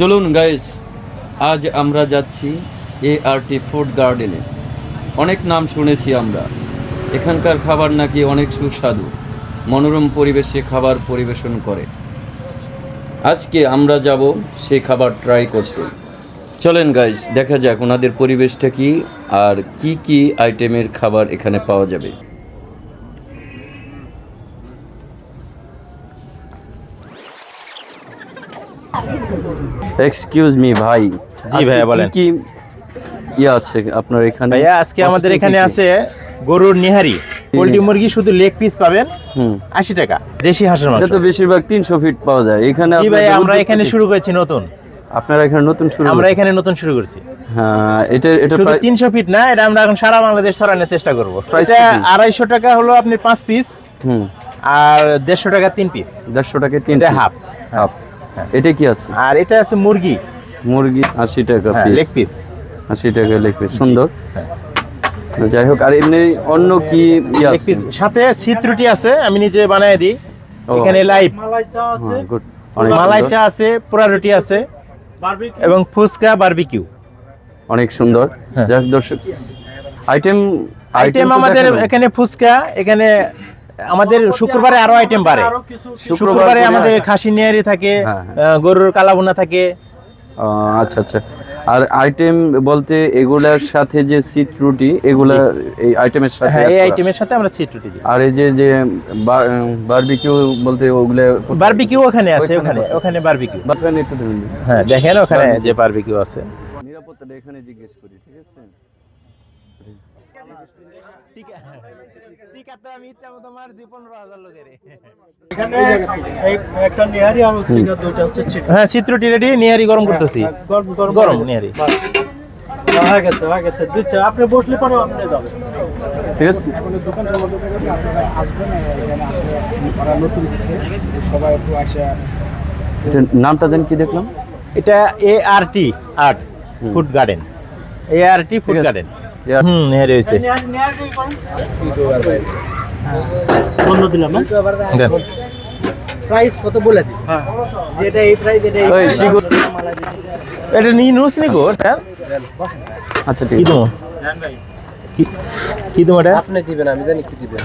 চলুন গাইস, আজ আমরা যাচ্ছি ART ফুড গার্ডেনে। অনেক নাম শুনেছি আমরা। এখানকার খাবার নাকি অনেক সুস্বাদু, মনোরম পরিবেশে খাবার পরিবেশন করে। আজকে আমরা যাব সেই খাবার ট্রাই করতে। চলেন গাইস, দেখা যাক ওনাদের পরিবেশটা কি আর কি কি আইটেমের খাবার এখানে পাওয়া যাবে। এক্সকিউজ মি ভাই। জি ভাইয়া, বলেন। কি আছে আপনার এখানে? ভাইয়া আজকে আমাদের এখানে আছে গরুর নিহারি, পোল্ট্রি মুরগি শুধু লেগ পিস পাবেন 80 টাকা। দেশি হাঁসের মাংস এটা তো বেশিরভাগ 300 ফিট পাওয়া যায় এখানে। জি ভাই, আমরা এখানে শুরু করেছি নতুন। আপনারা এখানে নতুন শুরু? আমরা এখানে নতুন শুরু করছি। হ্যাঁ, এটা শুধু 300 ফিট না, এটা আমরা এখন সারা বাংলাদেশ ছড়ানোর চেষ্টা করব। এটা 250 টাকা হলো আপনি 5 পিস, আর 150 টাকা 3 পিস। 150 টাকা 3 এটা হাফ। এটা কি আছে? আর এটা আছে মুরগি 80 টাকা পিস, লেগ পিস 80 টাকা লেগ পিস। সুন্দর। যাই হোক, আর এমনি অন্য কি লেগ পিস সাথে শীত রুটি আছে, আমি নিজে বানায় দিই এখানে লাইভ। মালাই চা আছে, মালাই চা আছে, পোড়া রুটি আছে এবং ফুচকা বারবিকিউ। অনেক সুন্দর। যাই হোক দর্শক, আইটেম আমাদের এখানে ফুচকা, এখানে আমাদের শুক্রবারে আরো আইটেম বাড়ে। শুক্রবারে আমাদের খাসি নিহারি থাকে, গরুর কালাভুনা থাকে। আচ্ছা আচ্ছা। আর আইটেম বলতে এগুলার সাথে যে সিট রুটি, এগুলা এই আইটেমের সাথে? হ্যাঁ, এই আইটেমের সাথে আমরা সিট রুটি দিই। আর এই যে বারবিকিউ বলতে ওগুলা? বারবিকিউ ওখানে আছে, ওখানে বারবিকিউ। ওখানে একটু দেখুন। হ্যাঁ দেখেন, ওখানে যে বারবিকিউ আছে। নিরাপত্তাটা এখানে জিজ্ঞেস করি, ঠিক আছে? হ্যাঁ, শীত রুটি রেডি, নিহারি গরম করতেছি। গরম নিহারি আপনি বসলে পরে আপনি যাবেন, ঠিক আছে? সবাই একটু আসে। নামটা দেন কি দেখলাম? এটা ART food garden. ART food garden. Nihari হয়েছে। বন্ধ দিলাম। প্রাইস কত বলে দিই? যেটা এই প্রাইস, এটা নিউজ নিগো। আচ্ছা, ঠিক আছে। কি দেবো এটা? আপনি দিবেন, আমি জানি কি দিবেন।